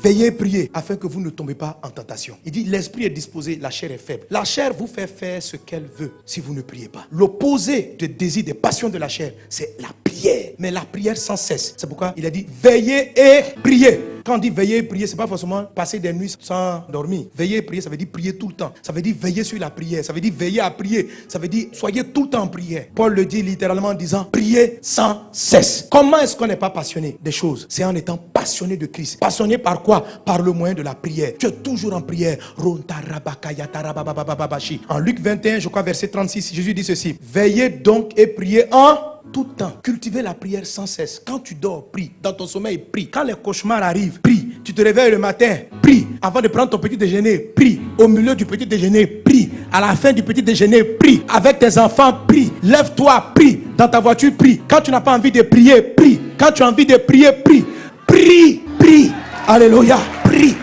veillez, priez, afin que vous ne tombez pas en tentation. Il dit, l'esprit est disposé, la chair est faible. La chair vous fait faire ce qu'elle veut si vous ne priez pas. L'opposé des désirs, des passions de la chair, c'est la prière. Mais la prière sans cesse. C'est pourquoi il a dit, veillez et priez. Quand on dit veiller et prier, c'est pas forcément passer des nuits sans dormir. Veiller et prier, ça veut dire prier tout le temps. Ça veut dire veiller sur la prière. Ça veut dire veiller à prier. Ça veut dire soyez tout le temps en prière. Paul le dit littéralement en disant priez sans cesse. Comment est-ce qu'on n'est pas passionné des choses? C'est en étant passionné de Christ. Passionné par quoi? Par le moyen de la prière. Tu es toujours en prière. En Luc 21, je crois verset 36, Jésus dit ceci. Veillez donc et priez en tout temps. Cultivez la prière sans cesse. Quand tu dors, prie. Dans ton sommeil, prie. Quand les cauchemars arrivent, prie. Tu te réveilles le matin, prie. Avant de prendre ton petit déjeuner, prie. Au milieu du petit déjeuner, prie. À la fin du petit déjeuner, prie. Avec tes enfants, prie. Lève-toi, prie. Dans ta voiture, prie. Quand tu n'as pas envie de prier, prie. Quand tu as envie de prier, prie. Prie, prie. Alléluia, prie.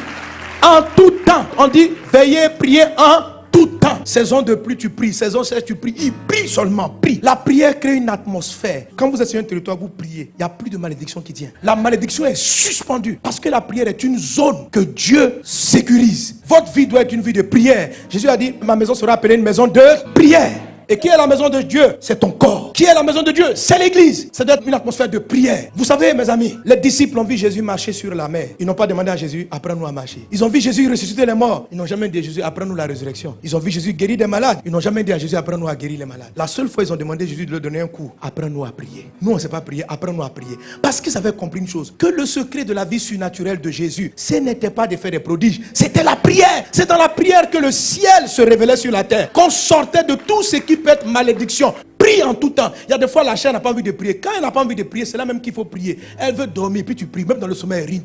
En tout temps. On dit veillez, priez en tout temps. Saison de pluie, tu pries. Saison sèche, tu pries. Il prie seulement, prie. La prière crée une atmosphère. Quand vous êtes sur un territoire, vous priez. Il n'y a plus de malédiction qui tient. La malédiction est suspendue. Parce que la prière est une zone que Dieu sécurise. Votre vie doit être une vie de prière. Jésus a dit, ma maison sera appelée une maison de prière. Et qui est la maison de Dieu? C'est ton corps. Qui est la maison de Dieu? C'est l'église. Ça doit être une atmosphère de prière. Vous savez, mes amis, les disciples ont vu Jésus marcher sur la mer. Ils n'ont pas demandé à Jésus, apprends-nous à marcher. Ils ont vu Jésus ressusciter les morts. Ils n'ont jamais dit à Jésus, apprends-nous la résurrection. Ils ont vu Jésus guérir des malades. Ils n'ont jamais dit à Jésus, apprends-nous à guérir les malades. La seule fois, ils ont demandé à Jésus de leur donner un coup. Apprends-nous à prier. Nous, on ne sait pas prier. Apprends-nous à prier. Parce qu'ils avaient compris une chose. Que le secret de la vie surnaturelle de Jésus, ce n'était pas de faire des prodiges. C'était la prière. C'est dans la prière que le ciel se révélait sur la terre. Qu'on sortait de tout ce qui peut être malédiction. Prie en tout temps. Il y a des fois la chair n'a pas envie de prier. Quand elle n'a pas envie de prier, c'est là même qu'il faut prier. Elle veut dormir, puis tu pries. Même dans le sommeil,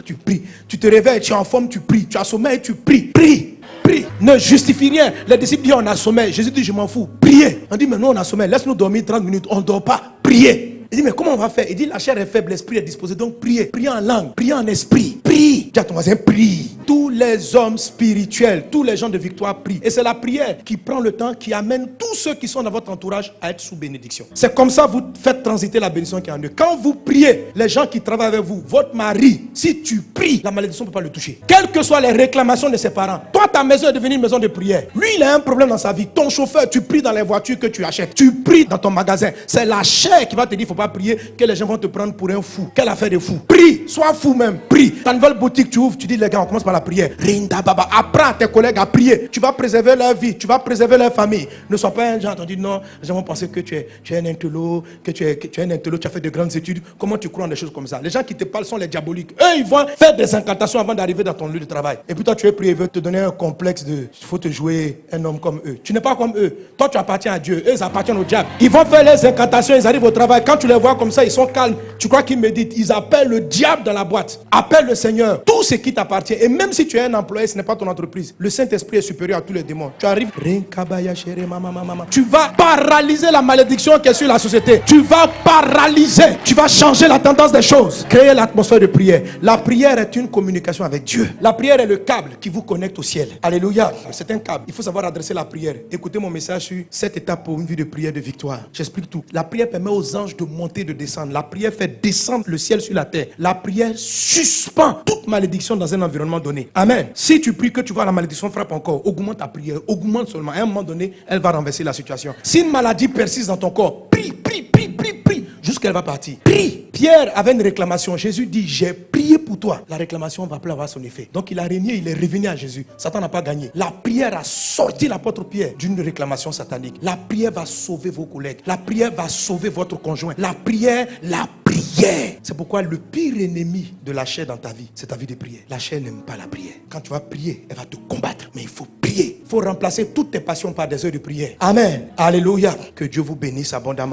tu pries. Tu te réveilles, tu es en forme, tu pries. Tu as sommeil, tu pries. Prie. Prie. Ne justifie rien. Les disciples disent on a sommeil. Jésus dit je m'en fous. Priez. On dit mais nous on a sommeil. Laisse-nous dormir 30 minutes. On ne dort pas. Priez. Il dit mais comment on va faire? Il dit la chair est faible, l'esprit est disposé. Donc priez. Priez en langue. Priez en esprit. Prie. Dis à ton voisin prie. Tous les hommes spirituels, tous les gens de victoire prient. Et c'est la prière qui prend le temps, qui amène tous ceux qui sont dans votre entourage à être sous bénédiction. C'est comme ça que vous faites transiter la bénédiction qui est en eux. Quand vous priez, les gens qui travaillent avec vous, votre mari, si tu pries, la malédiction ne peut pas le toucher. Quelles que soient les réclamations de ses parents, toi ta maison est devenue une maison de prière. Lui il a un problème dans sa vie. Ton chauffeur, tu pries dans les voitures que tu achètes. Tu pries dans ton magasin. C'est la chair qui va te dire, il ne faut pas prier, que les gens vont te prendre pour un fou. Quelle affaire de fou. Prie, sois fou même, prie. Ta nouvelle boutique tu ouvres, tu dis les gars, on commence par la prière. Rinda baba, apprends à tes collègues à prier. Tu vas préserver leur vie, tu vas préserver leur famille. Ne sois pas un genre, on dit non, les gens vont penser que tu es un intello, que tu es un intello, tu as fait de grandes études. Comment tu crois en des choses comme ça? Les gens qui te parlent sont les diaboliques. Eux, ils vont faire des incantations avant d'arriver dans ton lieu de travail. Et puis toi, tu es prié, ils veulent te donner un complexe de, il faut te jouer un homme comme eux. Tu n'es pas comme eux. Toi, tu appartiens à Dieu. Eux, ils appartiennent au diable. Ils vont faire les incantations, ils arrivent au travail. Quand tu les vois comme ça, ils sont calmes. Tu crois qu'ils méditent. Ils appellent le diable dans la boîte. Appelle le Seigneur. Tout ce qui t'appartient. Et même si tu es un employé, ce n'est pas ton entreprise. Le Saint-Esprit est supérieur à tous les démons. Tu arrives. Tu vas paralyser la malédiction qui est sur la société. Tu vas paralyser. Tu vas changer la tendance des choses. Créer l'atmosphère de prière. La prière est une communication avec Dieu. La prière est le câble qui vous connecte au ciel. Alléluia. C'est un câble. Il faut savoir adresser la prière. Écoutez mon message sur 7 étapes pour une vie de prière de victoire. J'explique tout. La prière permet aux anges de monter, de descendre. La prière fait descendre le ciel sur la terre. La prière suspend toute malédiction dans un environnement donné. Amen. Si tu pries que tu vois la malédiction frappe encore, augmente ta prière. Augmente seulement. À un moment donné, elle va renverser la situation. Si une maladie persiste dans ton corps, prie, prie, prie, prie, prie, jusqu'à elle va partir. Prie. Pierre avait une réclamation. Jésus dit, j'ai prié pour toi. La réclamation va plus avoir son effet. Donc il a régné, il est revenu à Jésus. Satan n'a pas gagné. La prière a sorti l'apôtre Pierre d'une réclamation satanique. La prière va sauver vos collègues. La prière va sauver votre conjoint. La prière. C'est pourquoi le pire ennemi de la chair dans ta vie, c'est ta vie de prière. La chair n'aime pas la prière. Quand tu vas prier, elle va te combattre. Mais il faut prier. Il faut remplacer toutes tes passions par des heures de prière. Amen. Alléluia. Que Dieu vous bénisse abondamment.